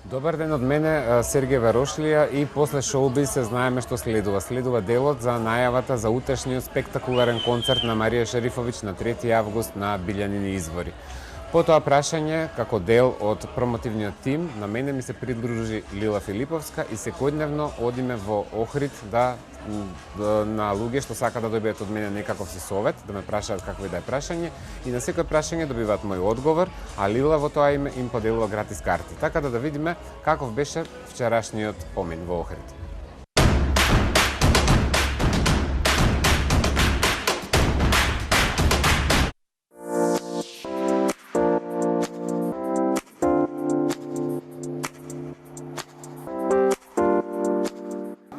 Добар ден од мене, Сергеј Варошлија, и после шоубиз се знаеме што следува. Следува делот за најавата за утрешниот спектакуларен концерт на Марија Шерифовиќ на 3 август на Билјанини извори. По тоа прашање, како дел од промотивниот тим, на мене ми се придружи Лила Филиповска и секојдневно одиме во Охрид на луѓе што сака да добијат од мене некаков си совет, да ме прашаат какво и да е прашање, и на секој прашање добиваат мој одговор, а Лила во тоа име им поделува гратис карти. Така да видиме каков беше вчерашниот помин во Охрид.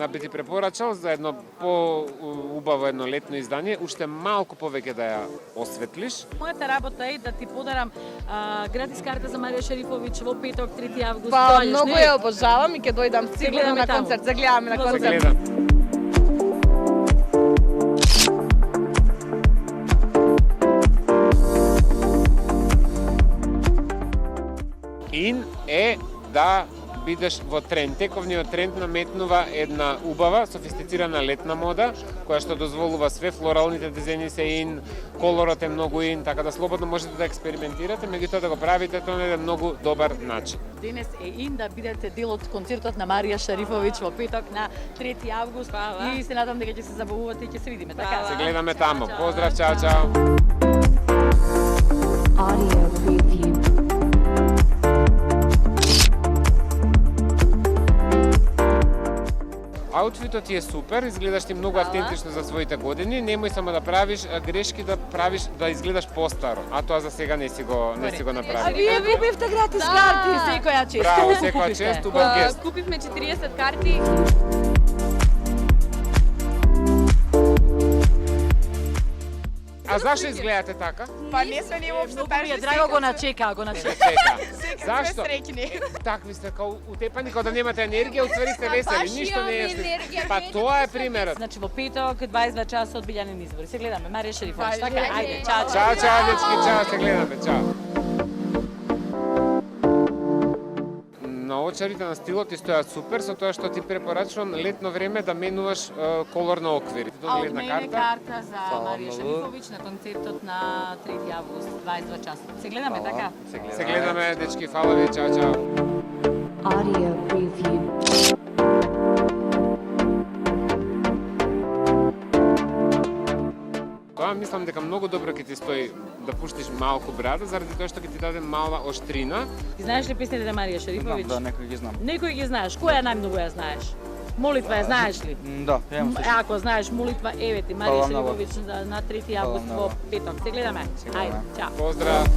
Би ти препорачал за едно по-убаво едно летно издание, уште малку повеќе да ја осветлиш. Мојата работа е да ти подарам гратис карта за Марија Шерифовиќ во петок 3 август. Па, многу ја обожавам и ќе дојдам сигурно на концерт. Се гледаме на концерт. Ин е да бидеш во тренд. Тековниот тренд наметнува една убава, софистицирана летна мода, која што дозволува све, флоралните дизајни се ин, колорот е многу ин, така да слободно можете да експериментирате, меѓутоа да го правите тоа на еден многу добар начин. Денес е ин да бидете дел од концертот на Марија Шерифовиќ во петок на 3 август и се надам дека ќе се забавувате и ќе се видиме, така? Се гледаме таму. Поздрав, чао, чао. Audio preview. Аутфитот ти е супер, изгледаш ти многу автентично за своите години. Немој само да правиш грешки, да изгледаш постаро, а тоа за сега не си го направи. А вие купивте гратис карти секоја чест. Браво, секоја чест, убав гест. Купивме 40 карти. А зашто изгледате така? Па не сме ни воопшто Ми е драго го начека. Зашто? Такви сте као утепани, као да немате енергија, уствари сте весели, ништо не е. Па тоа е примерот. Значи во петок 22 часот Билјанин извори. Се гледаме Марија Шерифовиќ, така? Ајде, чао. Чао, дечки, чао, се гледаме, чао. Наочарите на стилот ти стојат супер, со тоа што ти препорачувам летно време да менуваш колор на оквири. А од мене карта за Марија Шерифовиќ на концертот на 3 август 22 часот. Се гледаме, така? Се гледаме, дечки, фала ви, чао, чао. Audio preview. Тоа мислам дека многу добро ќе ти стои да пуштиш малку брада, заради тоа што ќе ти даде малаоштрина. Ти знаеш ли песните на Марија Шерифовиќ? Да, некој ги знам. Некој ги знаеш. Која најмногу ја знаеш? Молитва ја знаеш ли? Да, јам слушам. Ако знаеш молитва, еве ти Марија Шерифовиќ на 3 август во петок. Се гледаме. Ајде, чао. Поздрав.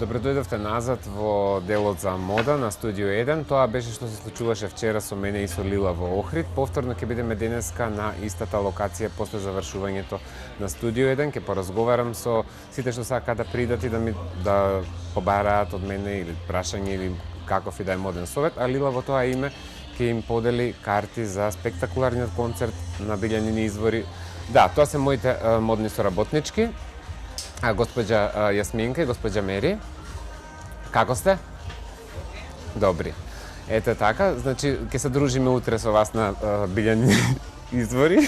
Добре дојдовте назад во делот за мода на Студио 1. Тоа беше што се случуваше вчера со мене и со Лила во Охрид. Повторно ќе бидеме денеска на истата локација после завршувањето на Студио 1. Ќе поразговарам со сите што сакаат да придат и да побараат од мене или прашање или каков и да е моден совет, а Лила во тоа име ќе им подели карти за спектакуларниот концерт на Билјанини извори. Да, тоа се моите модни соработнички. Госпоѓа Јасминка и госпоѓа Мери. Како сте? Добри. Ете така, значи ќе се дружиме утре со вас на Билјанини извори.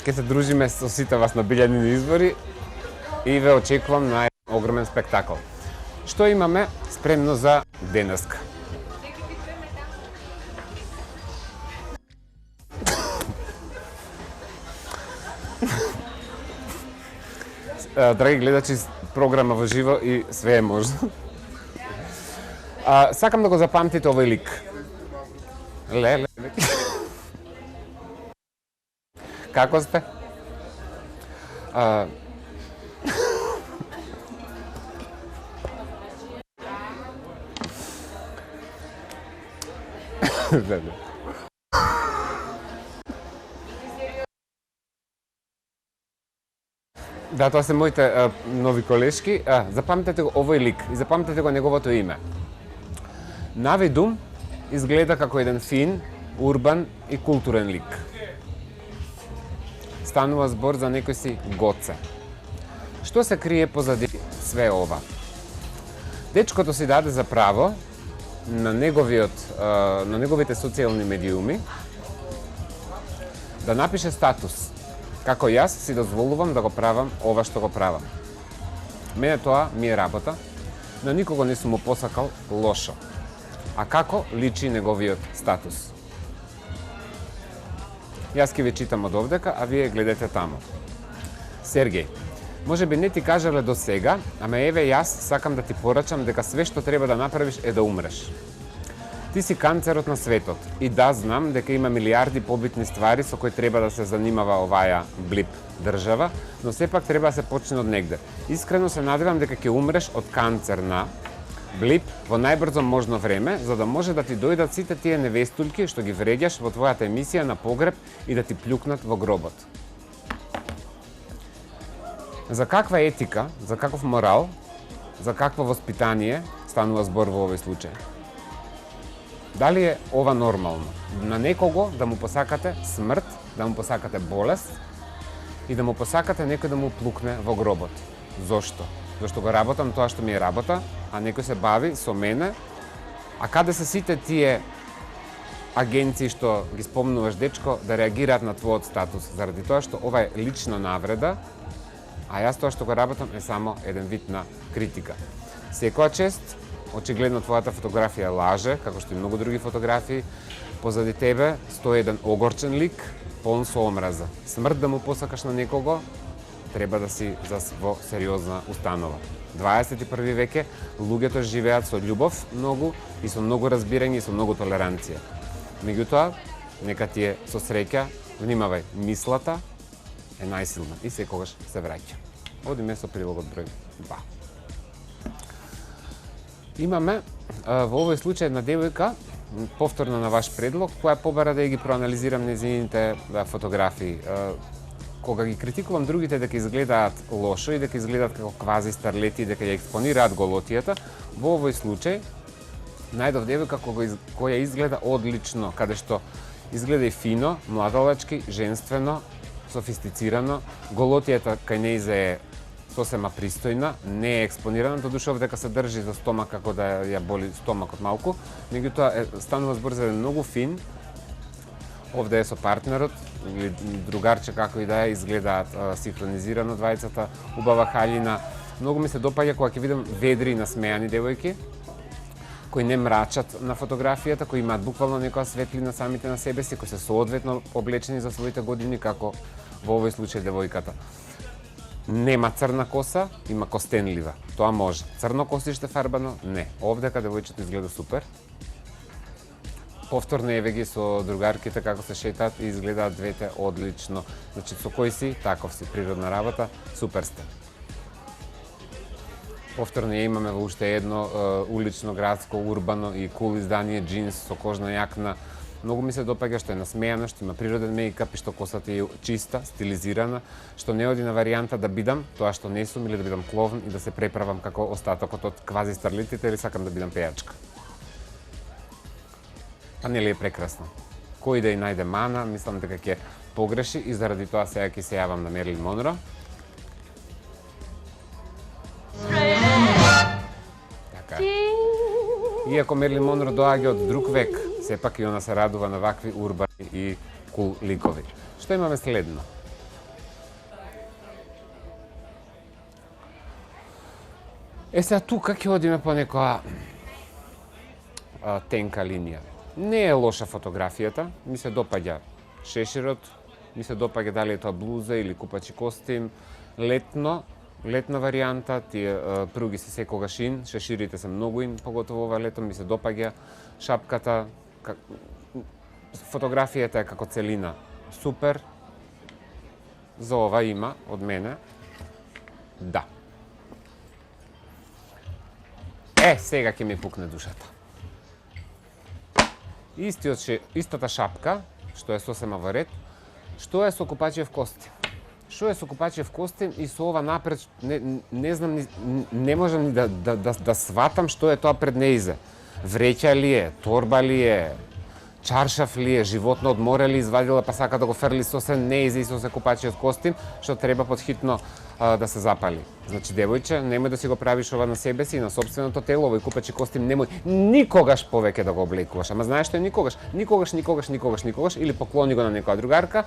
Ќе се дружиме со сите вас на Билјанини извори и ве очекувам на огромен спектакл. Што имаме спремно за денеска? Драги гледачи, програма во живо и све е можно. Сакам да го запамтите овој лик. Леле. Како сте? Да, тоа се моите нови колешки. Запамтете го овој лик и запамтете го неговото име. Навидум изгледа како еден фин, урбан и културен лик. Станува збор за некој си Гоце. Што се крие позади све ова? Дечкото си даде за право на неговите социјални медиуми да напише статус како јас си дозволувам да го правам ова што го правам. Мене тоа ми е работа, но никого не сум му посакал лошо. А како личи неговиот статус? Јас ќе ви читам од овдека, а вие гледате таму. Сергеј, може би не ти кажале до сега, ама еве јас сакам да ти порачам дека све што треба да направиш е да умреш. Ти си канцерот на светот и да знам дека има милиарди побитни ствари со кои треба да се занимава оваја блип држава, но сепак треба да се почне од негде. Искрено се надевам дека ќе умреш од канцер на блип во најбрзо можно време, за да може да ти дојдат сите тие невестулки што ги вреѓаш во твојата емисија на погреб и да ти плюкнат во гробот. За каква етика, за каков морал, за какво воспитание станува збор во овој случај? Дали е ова нормално? На некого да му посакате смрт, да му посакате болест и да му посакате некој да му плукне во гробот. Зошто? Зашто го работам тоа што ми е работа, а некој се бави со мене. А каде се сите тие агенции што ги спомнуваш, дечко, да реагираат на твојот статус, заради тоа што ова е лична навреда, а јас тоа што го работам е само еден вид на критика. Секоја чест, очигледно твојата фотографија лаже, како што и многу други фотографии, позади тебе стои еден огорчен лик, полн со омраза. Смрт да му посакаш на некого, треба да си во сериозна установа. 21 веке луѓето живеат со љубов многу и со многу разбирање и со многу толеранција. Меѓутоа, нека ти е со среќа, внимавај, мислата е најсилна и секогаш се враќа. Одиме со прилогот број 2. Имаме во овој случај една девојка, повторно на ваш предлог, која побара да ги проанализирам нејзините фотографии. Кога ги критикувам другите дека изгледаат лошо и дека изгледаат како квази старлети, дека ја експонираат голотијата, во овој случај најдов девојка која изгледа одлично, каде што изгледа и фино, младалачки, женствено, софистицирано, голотијата кај нејзе е сосема пристојна, не е експонирана, додуше овдека се држи за стомак како да ја боли стомакот малку, меѓутоа станува збор за еден многу фин, овде е со партнерот или другарче како и да е, изгледаат синхронизирано двајцата, убава хаљина. Многу ми се допаѓа кога ќе видам ведри и насмејани девојки, кои не мрачат на фотографијата, кои имаат буквално некоја светлина самите на себе си, кои се соодветно облечени за своите години, како во овој случај девојката. Нема црна коса, има костенлива. Тоа може. Црно косиште фарбано? Не. Овдека девојчето изгледа супер. Повторно еве ги со другарките како се шетаат и изгледаат двете одлично. Значи, со кој си, таков си, природна работа, супер сте. Повторно ја имаме во уште едно улично, градско, урбано и кул издание, джинс со кожна јакна. Многу ми се допаѓа што е насмејана, што има природен мејкап и што косата е чиста, стилизирана, што не оди на варијанта да бидам тоа што не сум или да бидам клоун и да се преправам како остатокот од квази старлитите или сакам да бидам пејачка. Па нели е прекрасно. Кој да ја најде мана, мислам дека ќе погреши и заради тоа сега ќе се јавам на Мерлин Монро. Така. Иако Мерлин Монро доаѓа од друг век, сепак и она се радува на вакви урбани и кул ликови. Што имаме следно? Сега тука ќе одиме по некоја тенка линија. Не е лоша фотографијата, ми се допаѓа шеширот, ми се допаѓа дали е тоа блуза или купачи костим, летна варијанта, тие пруги се секогаш ин, шеширите се многу ин, поготово ова лето, ми се допаѓа шапката, фотографијата е како целина супер. За ова има од мене да. Сега ќе ми пукне душата. Истата шапка, што е сосема во ред, што е со купачиев костим. Што е со купачиев костим и со ова напред, не знам, не можам ни да сватам што е тоа пред неизе. Вреќа ли е, торба ли е, чаршаф ли е, животно од море ли извадила па сака да го фрли со се, не изи со се купачиот костим, што треба подхитно да се запали. Значи, девојче, немој да си го правиш ова на себе си и на собственото тело, овој купачи костим немој никогаш повеќе да го облекуваш. Ама знаеш што е никогаш? Никогаш, или поклони го на некоја другарка,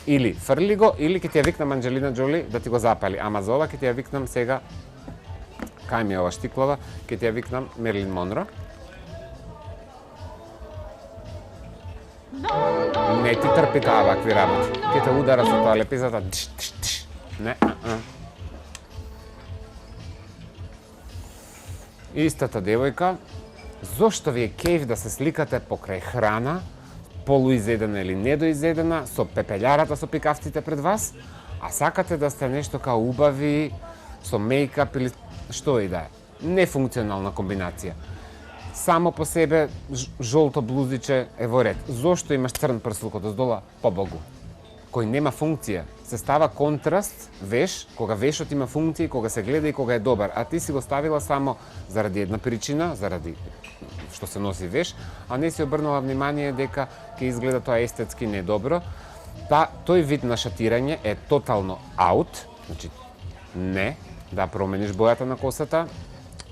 или фрли го, или ќе ти ја викнам Анџелина Џоли да ти го запали. Ама за ова ќе ти ја викнам сега, кај ми е ова штиклава, ќе ти ја викнам Мерлин Монро. Не ти трпи таа вакви работи. Ке те удара со тоа лепизата. Не, Истата девојка, зошто ви е кејф да се сликате покрај храна, полуизедена или недоизедена, со пепелјарата со пикавците пред вас, а сакате да сте нешто као убави, со мејкап или што и да е. Нефункционална комбинација. Само по себе жолто блузиче е во ред. Зошто имаш црн прслук од оздола? Побогу. Кој нема функција, се става контраст, веш, кога вешот има функција, кога се гледа и кога е добар, а ти си го ставила само заради една причина, заради што се носи веш, а не си обрнала внимание дека ќе изгледа тоа естетски недобро. Тој вид на шатирање е тотално аут, значи не да промениш бојата на косата,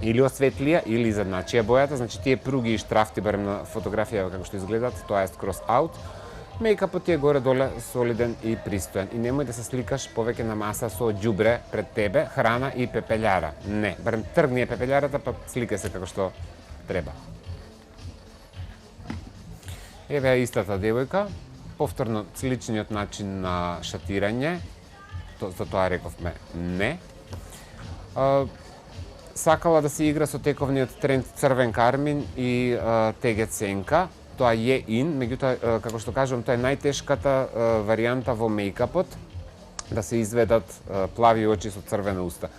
или осветлија, или изедначија бојата, значи тие пруги и штрафти, барем на фотографија како што изгледаат, тоа е скроз аут. Мејкапот ти е горе-доле солиден и пристоен. И немој да се сликаш повеќе на маса со ѓубре пред тебе, храна и пепелјара. Не, барем тргни е пепелјарата, па сликај се како што треба. Еве истата девојка, повторно сличниот начин на шатирање, за тоа рековме не. Сакала да се игра со тековниот тренд црвен кармин и тегет сенка. Тоа е ин, меѓутоа, како што кажувам, тоа е најтешката варијанта во мејкапот, да се изведат плави очи со црвена уста.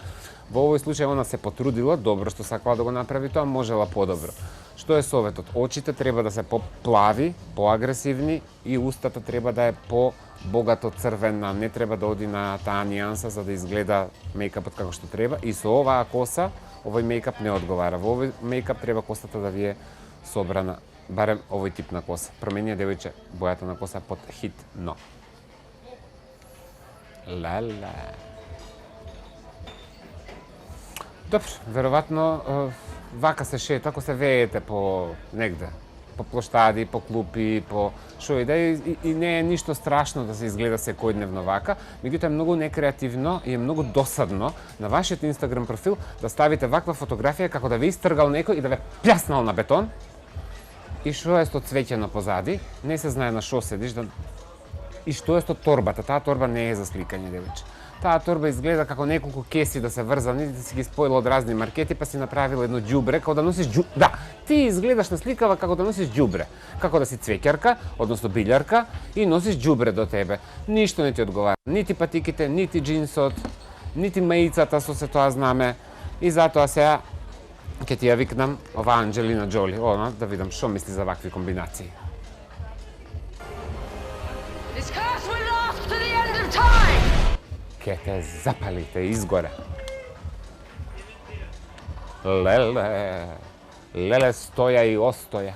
Во овој случај она се потрудила, добро што сакала да го направи тоа, можела подобро. Што е советот? Очите треба да се поплави, поагресивни и устата треба да е по-богато црвена, не треба да оди на таа нијанса за да изгледа мејкапот како што треба. И со оваа коса, овој мејкап не одговара. Во овој мејкап треба косата да ви е собрана. Барем овој тип на коса. Промени девојче бојата на коса под хитно. Лала. Добро, веројатно вака се шета, ако се веете по негде, по плоштади, по клупи, по шо и да и не е ништо страшно да се изгледа секојдневно вака, меѓутоа е многу некреативно и е многу досадно на вашиот Инстаграм профил да ставите ваква фотографија како да ве истргал некој и да ве пљаснал на бетон. И што е со цвеќено позади, не се знае на шо седиш, и што е со торбата, таа торба не е за сликање, девојче. Таа торба изгледа како неколку кеси да се врзани, да си ги споила од разни маркети, па си направила едно ѓубре, како да носиш Да, ти изгледаш на сликава како да носиш ѓубре, како да си цвеќарка, односно билјарка, и носиш ѓубре до тебе. Ништо не ти одговара, нити патиките, нити джинсот, нити маицата со се тоа знаме, и затоа сега ќе ти ја викнам ова Анџелина Џоли, она да видам што мисли за вакви комбинации. Ке те запалите изгоре. Леле стоја и остоја.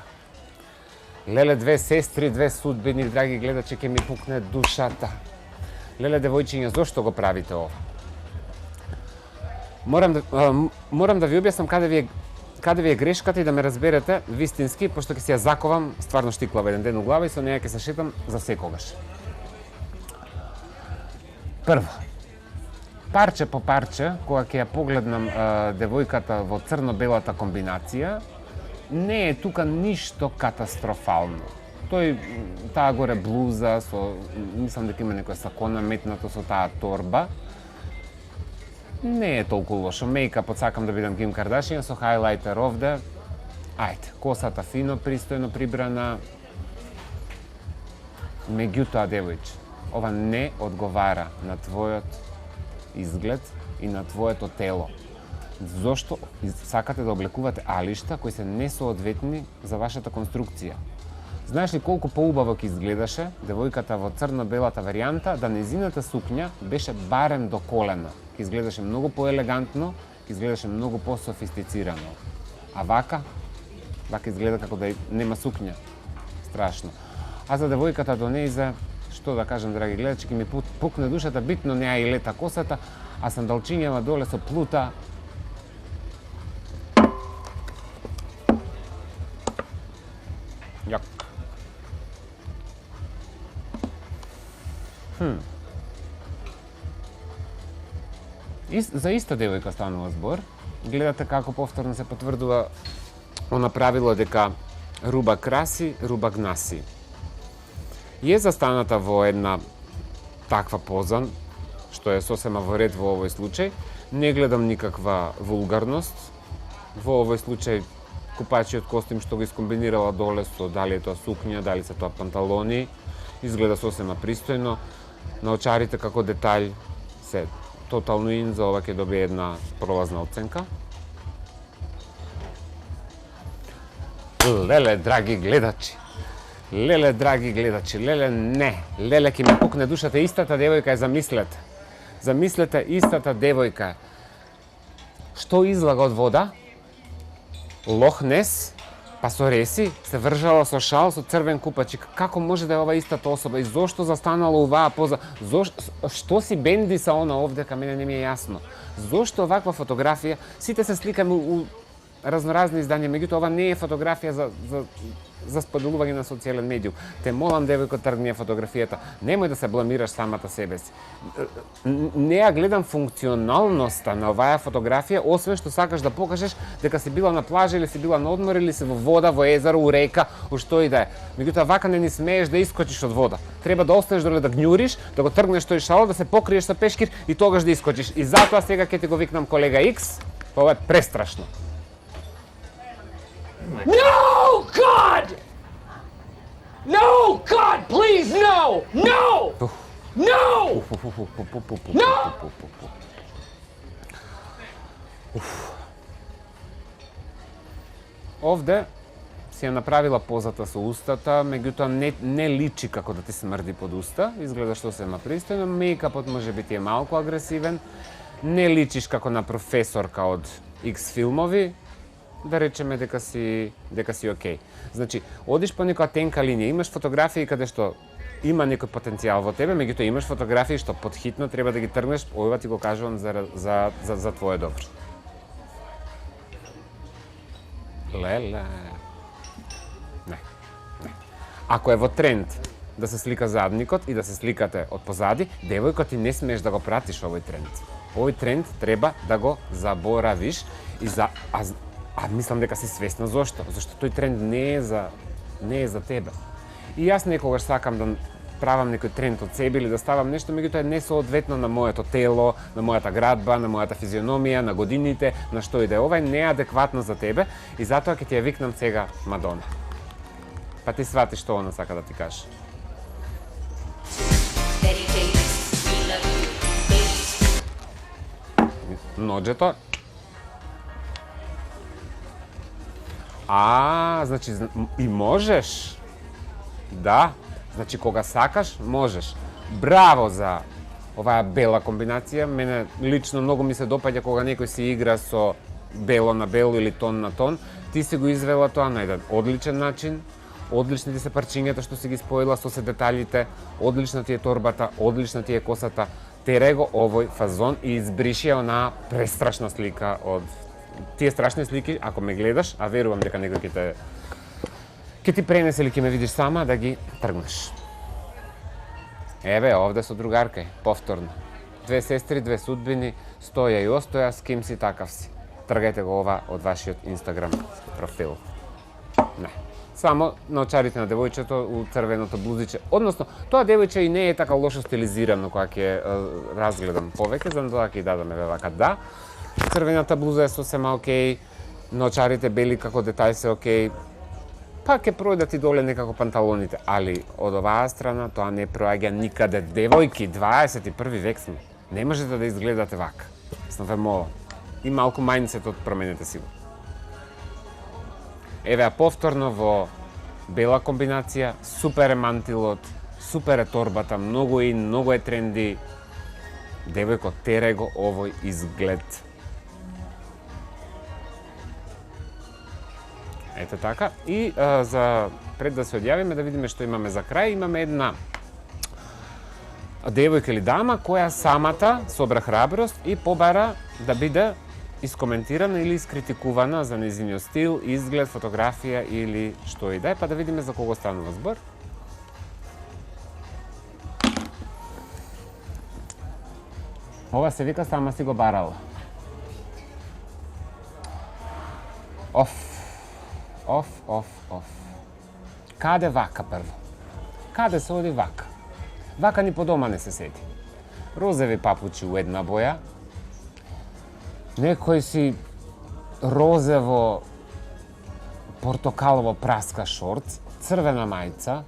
Леле две сестри, две судбини, драги гледачи, ке ми пукне душата. Леле девојчиња, зошто го правите ова? Морам да ви објаснам каде ви е грешката и да ме разберете вистински, пошто ќе си ја заковам стварно штиклава еден ден у глава и со неја ќе се шетам за секогаш. Прво, парче по парче, кога ќе ја погледнам девојката во црно-белата комбинација, не е тука ништо катастрофално. Таа горе блуза, мислам дека има некоја сакона метнато со таа торба, не е толку лошо. Мејкапот сакам да видам Ким Кардашијан со хайлайтер овде. Ајде, косата фино, пристојно прибрана. Меѓутоа, девојче, ова не одговара на твојот изглед и на твоето тело. Зошто сакате да облекувате алишта кои се несоодветни за вашата конструкција? Знаеш ли колку поубаво ќе изгледаше девојката во црно-белата варијанта да незината сукња беше барем до колена? Ќе изгледаше многу поелегантно, ќе изгледаше многу пософистицирано. А вака? Вака изгледа како да нема сукња. Страшно. А за девојката до нејза, што да кажам, драги гледачи, ќе ми пукне душата, битно неа и лета косата, а сандалчињава доле со плута. Јак. За иста девојка станува збор. Гледате како повторно се потврдува она правило дека руба краси, руба гнаси. И е застаната во една таква поза, што е сосема во ред во овој случај. Не гледам никаква вулгарност. Во овој случај купачиот костим што го искомбинирала доле со дали е тоа сукња, дали се тоа панталони, изгледа сосема пристојно. На очарите како детаљ се тотално ин, за ова ќе добие една пролазна оценка. Леле, драги гледачи, леле, не. Леле, ќе ми пукне душата, истата девојка е, замислете. Замислете, истата девојка. Што излага од вода? Лох Нес, па со реси, се вржала со шал, со црвен купачик. Како може да е ова истата особа и зошто застанала уваа поза? Што си бенди са она овдека, мене не ми е јасно. Зошто оваква фотографија? Сите се сликаме у разноразни издања, меѓутоа ова не е фотографија за споделување на социјален медиум. Те молам, девојко, тргни ја фотографијата. Немој да се бламираш самата себе си. Не ја гледам функционалноста на оваа фотографија, освен што сакаш да покажеш дека си била на плажа или си била на одмор или си во вода, во езеро, у река, у што и да е. Меѓутоа вака не ни смееш да искочиш од вода. Треба да останеш доле да гњуриш, да го тргнеш тој шал, да се покриеш со пешкир и тогаш да искочиш. И затоа сега ќе ти го викнам колега X, ова е престрашно. No, God! No, God, please, no! No! No! No! Овде си ја направила позата со устата, меѓутоа не личи како да ти смрди под уста, изгледа што се ма пристојно, мејкапот може би ти е малку агресивен, не личиш како на професорка од X филмови, да речеме дека си окей. Значи, одиш по некоја тенка линија, имаш фотографии каде што има некој потенцијал во тебе, меѓутоа имаш фотографии што подхитно треба да ги тргнеш, ова ти го кажувам за твое добро. Леле. Не. Ако е во тренд да се слика задникот и да се сликате од позади, девојко, ти не смееш да го пратиш овој тренд. Овој тренд треба да го заборавиш и мислам дека си свесна зошто. Зашто тој тренд не е за тебе. И јас некогаш сакам да правам некој тренд од себе или да ставам нешто, меѓутоа е несоодветно на моето тело, на мојата градба, на мојата физиономија, на годините, на што и да е. Ова е неадекватно за тебе и затоа ќе ти ја викнам сега Мадона. Па ти свати што она сака да ти каже. Ноџето. Значи и можеш. Да, значи кога сакаш, можеш. Браво за оваа бела комбинација. Мене лично многу ми се допаѓа кога некој си игра со бело на бело или тон на тон. Ти си го извела тоа на еден одличен начин. Одлични ти се парчињата што си ги споила со се деталите, одлична ти е торбата, одлична ти е косата. Терај го овој фазон и избриши ја онаа престрашна слика од тие страшни слики, ако ме гледаш, а верувам дека некој ќе ти пренесе или ќе ме видиш сама, да ги тргнеш. Еве, овде со другарка, повторно. Две сестри, две судбини, стоја и остоја, с ким си такав си. Тргајте го ова од вашиот Инстаграм профил. Не. Само на очарите на девојчето у црвеното блузиче. Односно, тоа девојче и не е така лошо стилизирано кога ќе разгледам повеќе, за тоа ќе дадаме вака да. Црвената блуза е сосема окей, на очарите бели како детај се окей. Па ќе пројдат и доле некако панталоните, али од оваа страна тоа не проаѓа никаде. Девојки, 21 век сме. Не можете да изгледате вака. Сам ве молам. И малку мајндсетот променете си го. Еве ја повторно во бела комбинација, супер е мантилот, супер е торбата, многу е тренди. Девојко, терај го овој изглед. Ете така. И за пред да се одјавиме, да видиме што имаме за крај, имаме една девојка или дама која самата собра храброст и побара да биде искоментирана или искритикувана за нејзиниот стил, изглед, фотографија или што и да е, па да видиме за кого станува збор. Ова се вика сама си го барала. Оф. Каде вака прво? Каде се оди вака? Вака ни по дома не се седи. Розови папучи у една боја, некој си розево портокалово праска шорц, црвена мајца,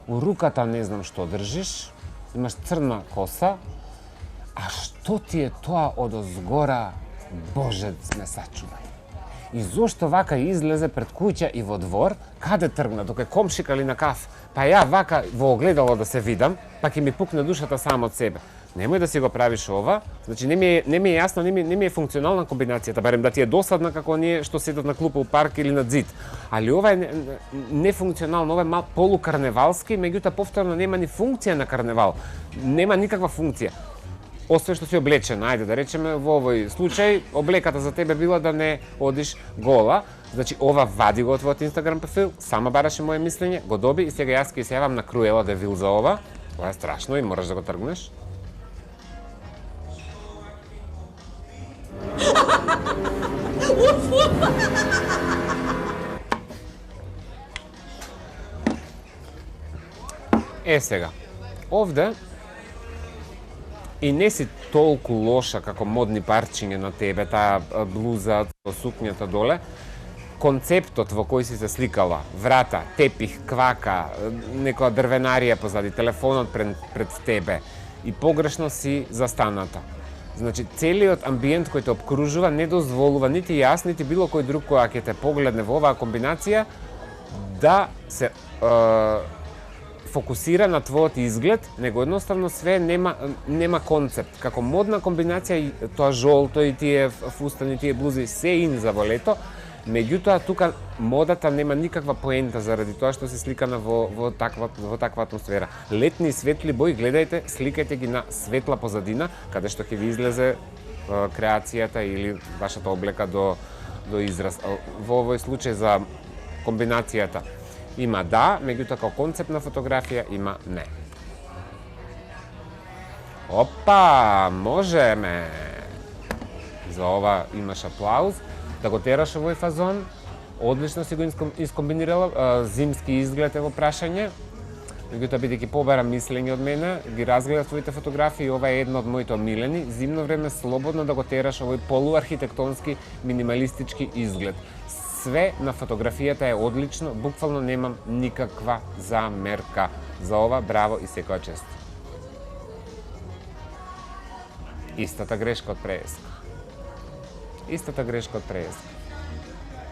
у руката не знам што држиш, имаш црна коса, а што ти е тоа одозгора, Боже ме сачувај. И зошто вака излезе пред куќа и во двор, каде тргна, дока комшикали на каф, па ја вака во огледало да се видам, па ќе ми пукне душата само од себе. Немој да си го правиш ова, значи не ми е јасно, не ми е функционална комбинацијата, барем да ти е досадна како ние што седат на клупа у парк или на зид. Али ова е нефункционално, ова е мал полукарневалски, меѓутоа повторно нема ни функција на карневал. Нема никаква функција. Освен што си облечена, ајде да речеме во овој случај, облеката за тебе била да не одиш гола. Значи ова вади го од твојот Инстаграм профил, сама бараше моje мислење, го доби и сега јас ќе се јавам на Круела да вил за ова. Ова е страшно и мораш да го тргнеш. Сега, овде и не си толку лоша како модни парчиња на тебе, таа блуза со сукњата доле. Концептот во кој си се сликала, врата, тепих, квака, некоја дрвенарија позади, телефонот пред тебе и погрешно си застаната. Значи, целиот амбиент кој те обкружува не дозволува нити јас, нити било кој друг која ќе те погледне во оваа комбинација да се фокусира на твојот изглед, него едноставно све нема концепт. Како модна комбинација, тоа жолто и тие фустани, тие блузи, се ин за во лето, меѓутоа тука модата нема никаква поента заради тоа што се сликана во таква атмосфера. Летни светли бои, гледајте, сликајте ги на светла позадина, каде што ќе ви излезе креацијата или вашата облека до израз. Во овој случај за комбинацијата има да, меѓутоа како концепт на фотографија има не. Опа, можеме! За ова имаш аплауз. Да го тераш овој фазон. Одлично си го искомбинирала. Зимски изглед е во прашање. Меѓутоа, бидејќи побара мислење од мене, ги разгледав твоите фотографии и ова е една од моите омилени. Зимно време слободно да го тераш овој полуархитектонски, минималистички изглед. Све на фотографијата е одлично, буквално немам никаква замерка. За ова браво и секоја чест. Истата грешка од прееска.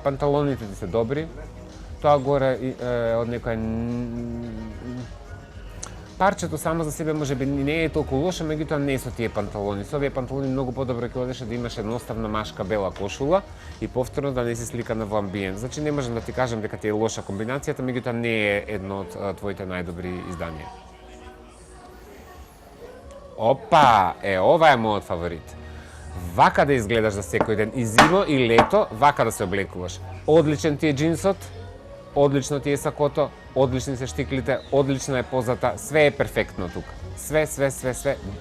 Панталоните ти се добри, тоа горе од некоја парчето само за себе може би не е толку лошо, меѓутоа не со тие панталони. Со овие панталони многу подобро ќе одеше да имаш едноставна машка бела кошула и повторно да не си сликана во амбиент. Значи не можам да ти кажам дека ти е лоша комбинацијата, меѓутоа не е едно од твоите најдобри изданија. Опа, ова е мојот фаворит. Вака да изгледаш за секој ден, и зимо и лето, вака да се облекуваш. Одличен ти е джинсот, одлично ти е сакото, одлични се штиклите, одлична е позата, све е перфектно тука. Све.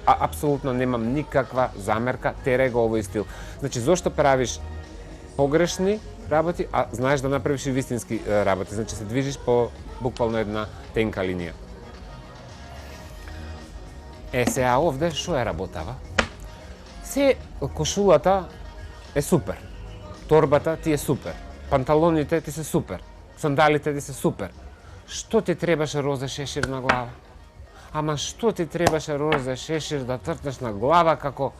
Апсолутно немам никаква замерка, тере го овој стил. Значи, зошто правиш погрешни работи, а знаеш да направиш и вистински работи. Значи, се движиш по буквално една тенка линија. Сега овде, шо е работава? Кошулата е супер, торбата ти е супер, панталоните ти се супер, сандалите ти се супер. Што ти требаше розе шешир на глава? Ама што ти требаше розе шешир да тртнеш на глава како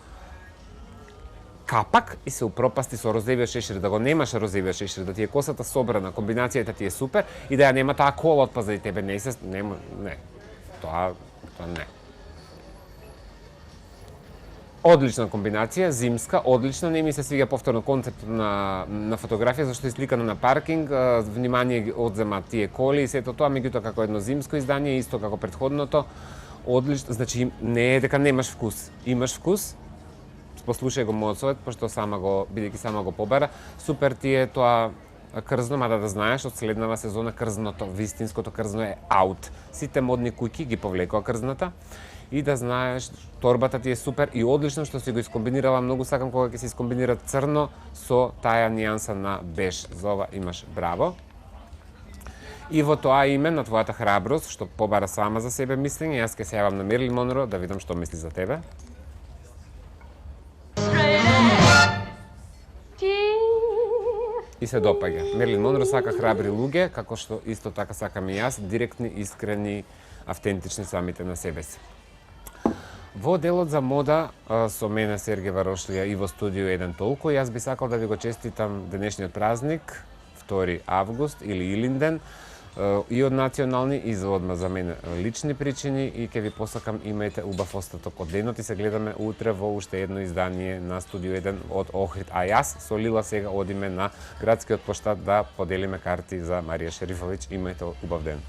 капак и се упропасти со розевиот шешир, да го немаш розевиот шешир, да ти е косата собрана, комбинацијата ти е супер и да ја нема таа кола од позади тебе, не. Тоа не. Одлична комбинација, зимска, одлична, не ми се свиѓа повторно концептот на фотографија, зашто е сликано на паркинг, внимание ги одзема тие коли и сето тоа, меѓутоа како едно зимско издание, исто како претходното, одлично, значи не е дека немаш вкус, имаш вкус, послушај го Моцовет, пошто бидејќи сама го побара, супер ти е тоа крзно, мада да знаеш, од следнава сезона крзното, вистинското крзно е аут. Сите модни куќи ги повлекоа крзната, и да знаеш, торбата ти е супер и одлично што си го искомбинирала, многу сакам кога ќе се искомбинира црно со таа нијанса на беж. За ова имаш браво. И во тоа име на твојата храброст, што побара сама за себе мислење, јас ќе се јавам на Мерлин Монро да видам што мисли за тебе. И се допаѓа. Мерлин Монро сака храбри луѓе, како што исто така сакам и јас, директни, искрени, автентични самите на себе си. Во делот за мода со мене Сергеј Варошлија и во студио 1 толку, јас би сакал да ви го честитам денешниот празник, 2 август или Илинден, и од национални и за одма за мене лични причини, и ќе ви посакам имајте убав остаток од денот и се гледаме утре во уште едно издание на студио 1 од Охрид. А јас со Лила сега одиме на градскиот поштад да поделиме карти за Марија Шерифовиќ. Имајте убав ден.